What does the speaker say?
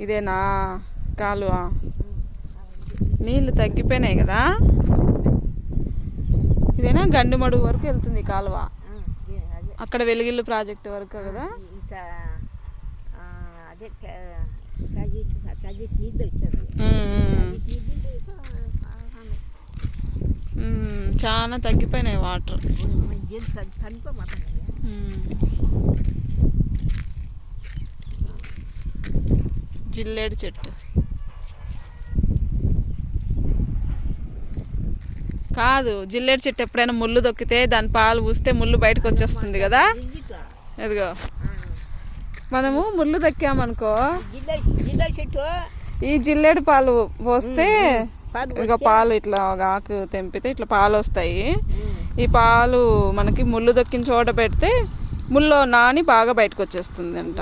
ఇదేనా కాలువ? నీళ్ళు తగ్గిపోయినాయి కదా. ఇదేనా గండిమడుగు వరకు వెళ్తుంది కాలువ, అక్కడ వెలుగిల్లు ప్రాజెక్ట్ వరకు కదా. చాలా తగ్గిపోయినాయి వాటర్. జిల్లేడు చెట్టు కాదు, జిల్లేడు చెట్టు ఎప్పుడైనా ముళ్ళు దొక్కితే దాని పాలు పూస్తే ముళ్ళు బయటకు వచ్చేస్తుంది కదా. ఎదిగో మనము ముళ్ళు దొక్కామనుకో, ఈ జిల్లేడు పాలు పోస్తే ఇక పాలు ఇట్లా ఒక ఆకు తెంపితే ఇట్లా పాలు వస్తాయి. ఈ పాలు మనకి ముళ్ళు దొక్కిన చోట పెడితే ముళ్ళు నాని బాగా బయటకు వచ్చేస్తుంది అంట.